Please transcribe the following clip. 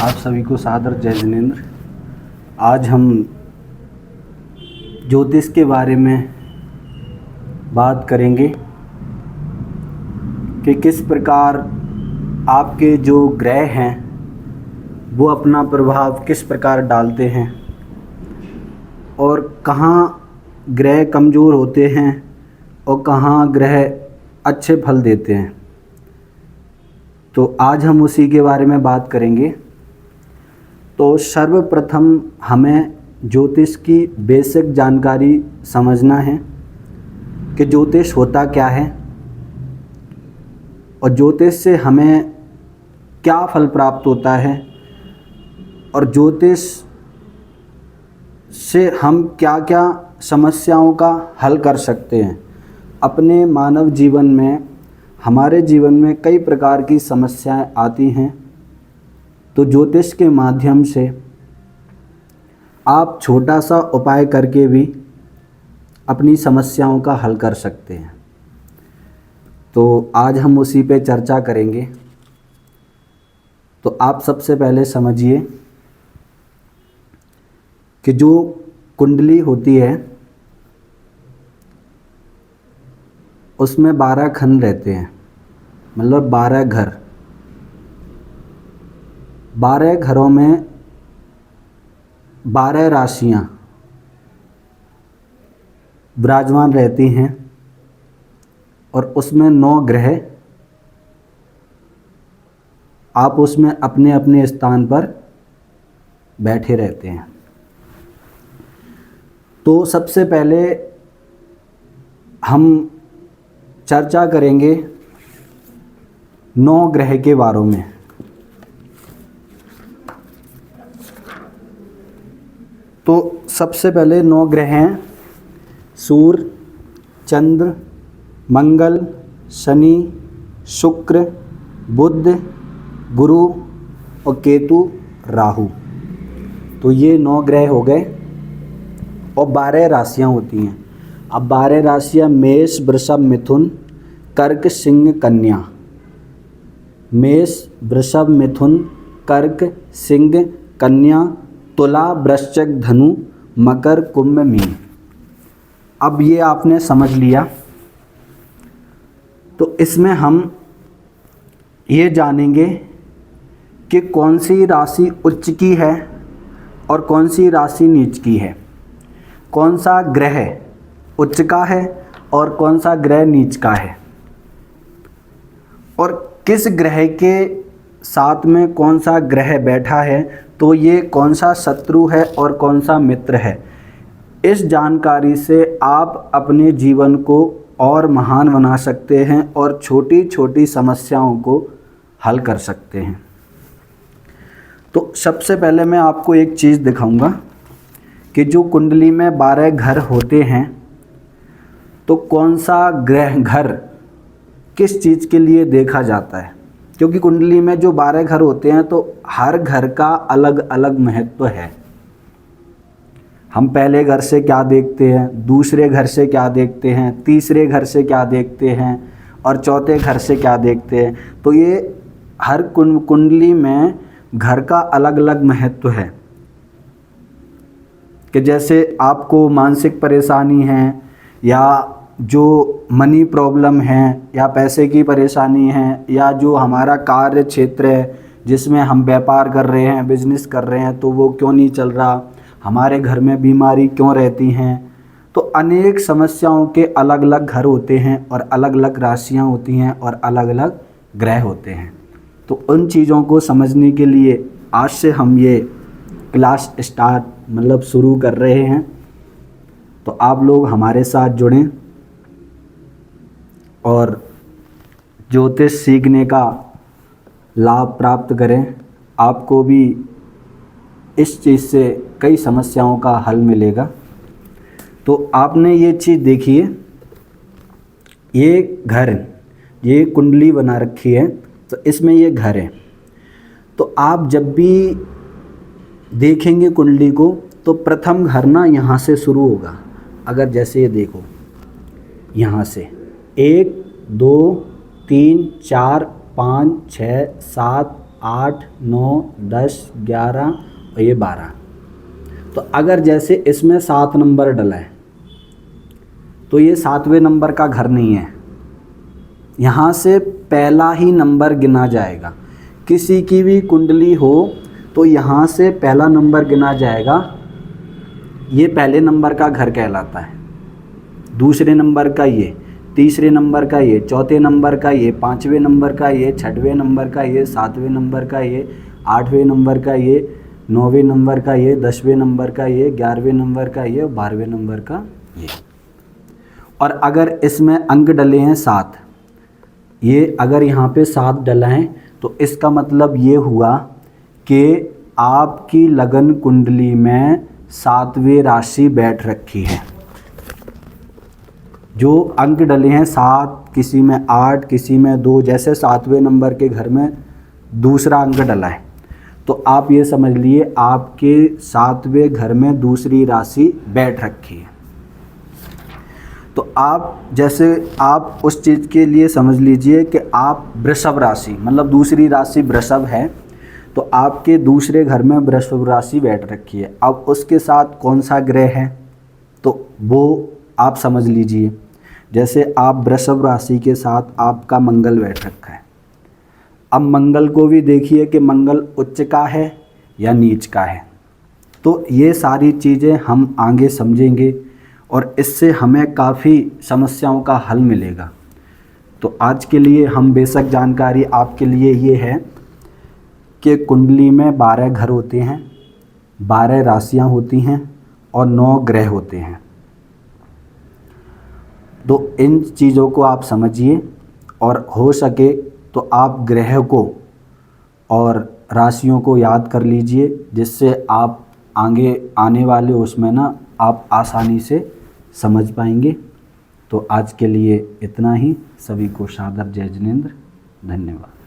आप सभी को सादर जय जिनेंद्र। आज हम ज्योतिष के बारे में बात करेंगे कि किस प्रकार आपके जो ग्रह हैं वो अपना प्रभाव किस प्रकार डालते हैं और कहाँ ग्रह कमज़ोर होते हैं और कहाँ ग्रह अच्छे फल देते हैं। तो आज हम उसी के बारे में बात करेंगे। तो सर्वप्रथम हमें ज्योतिष की बेसिक जानकारी समझना है कि ज्योतिष होता क्या है और ज्योतिष से हमें क्या फल प्राप्त होता है और ज्योतिष से हम क्या क्या समस्याओं का हल कर सकते हैं। अपने मानव जीवन में, हमारे जीवन में कई प्रकार की समस्याएं आती हैं, तो ज्योतिष के माध्यम से आप छोटा सा उपाय करके भी अपनी समस्याओं का हल कर सकते हैं। तो आज हम उसी पे चर्चा करेंगे। तो आप सबसे पहले समझिए कि जो कुंडली होती है उसमें 12 खंड रहते हैं, मतलब 12 घर। 12 घरों में 12 राशियां विराजमान रहती हैं और उसमें 9 ग्रह आप उसमें अपने अपने स्थान पर बैठे रहते हैं। तो सबसे पहले हम चर्चा करेंगे 9 ग्रह के बारे में। तो सबसे पहले 9 ग्रह हैं सूर्य, चंद्र, मंगल, शनि, शुक्र, बुध, गुरु और केतु, राहु। तो ये 9 ग्रह हो गए और 12 राशियां होती हैं। अब 12 राशियां मेष, वृषभ, मिथुन, कर्क, सिंह, कन्या। मेष, वृषभ, मिथुन, कर्क, सिंह, कन्या, तुला, वृश्चिक, धनु, मकर, कुंभ, मीन। अब ये आपने समझ लिया। तो इसमें हम ये जानेंगे कि कौन सी राशि उच्च की है और कौन सी राशि नीच की है, कौन सा ग्रह उच्च का है और कौन सा ग्रह नीच का है, और किस ग्रह के साथ में कौन सा ग्रह बैठा है, तो ये कौन सा शत्रु है और कौन सा मित्र है। इस जानकारी से आप अपने जीवन को और महान बना सकते हैं और छोटी छोटी समस्याओं को हल कर सकते हैं। तो सबसे पहले मैं आपको एक चीज़ दिखाऊंगा कि जो कुंडली में 12 घर होते हैं तो कौन सा ग्रह घर किस चीज़ के लिए देखा जाता है। क्योंकि कुंडली में जो 12 घर होते हैं तो हर घर का अलग अलग महत्व है। हम पहले घर से क्या देखते हैं, दूसरे घर से क्या देखते हैं, तीसरे घर से क्या देखते हैं और चौथे घर से क्या देखते हैं। तो ये हर कुंडली में घर का अलग अलग महत्व है। कि जैसे आपको मानसिक परेशानी है या जो मनी प्रॉब्लम है या पैसे की परेशानी है या जो हमारा कार्य क्षेत्र है जिसमें हम व्यापार कर रहे हैं, बिजनेस कर रहे हैं, तो वो क्यों नहीं चल रहा, हमारे घर में बीमारी क्यों रहती हैं। तो अनेक समस्याओं के अलग अलग घर होते हैं और अलग अलग राशियां होती हैं और अलग अलग ग्रह होते हैं। तो उन चीज़ों को समझने के लिए आज से हम ये क्लास मतलब शुरू कर रहे हैं। तो आप लोग हमारे साथ जुड़ें और ज्योतिष सीखने का लाभ प्राप्त करें। आपको भी इस चीज़ से कई समस्याओं का हल मिलेगा। तो आपने ये चीज़ देखिए, ये घर, ये कुंडली बना रखी है तो इसमें ये घर है। तो आप जब भी देखेंगे कुंडली को तो प्रथम घर ना यहाँ से शुरू होगा। अगर जैसे ये देखो, यहाँ से 1 2 3 4 5 6 7 8, 9, 10, 11 और ये 12। तो अगर जैसे इसमें 7 नंबर डला है तो ये 7वें नंबर का घर नहीं है, यहाँ से पहला ही नंबर गिना जाएगा। किसी की भी कुंडली हो तो यहाँ से पहला नंबर गिना जाएगा, ये पहले नंबर का घर कहलाता है। दूसरे नंबर का ये, तीसरे नंबर का ये, चौथे नंबर का ये, 5वें नंबर का ये, 6वें नंबर का ये, 7वें नंबर का ये, 8वें नंबर का ये, 9वें नंबर का ये, 10वें नंबर का ये, 11वें नंबर का ये और 12वें नंबर का ये। और अगर इसमें अंक डले हैं 7, ये अगर यहाँ पे 7 डला है तो इसका मतलब ये हुआ कि आपकी लगन कुंडली में 7वीं राशि बैठ रखी है। जो अंक डले हैं 7, किसी में 8, किसी में 2, जैसे 7वें नंबर के घर में दूसरा अंक डला है तो आप ये समझ लिए आपके 7वें घर में दूसरी राशि बैठ रखी है। तो आप जैसे आप उस चीज़ के लिए समझ लीजिए कि आप वृषभ राशि, मतलब दूसरी राशि वृषभ है तो आपके दूसरे घर में वृषभ राशि बैठ रखी है। अब उसके साथ कौन सा ग्रह है तो वो आप समझ लीजिए। जैसे आप वृषभ राशि के साथ आपका मंगल बैठ रखा है। अब मंगल को भी देखिए कि मंगल उच्च का है या नीच का है। तो ये सारी चीज़ें हम आगे समझेंगे और इससे हमें काफ़ी समस्याओं का हल मिलेगा। तो आज के लिए हम बेसिक जानकारी आपके लिए ये है कि कुंडली में 12 घर होते हैं, 12 राशियां होती हैं और 9 ग्रह होते हैं। तो इन चीज़ों को आप समझिए और हो सके तो आप ग्रह को और राशियों को याद कर लीजिए, जिससे आप आगे आने वाले उसमें ना आप आसानी से समझ पाएंगे। तो आज के लिए इतना ही। सभी को सादर जय जिनेंद्र, धन्यवाद।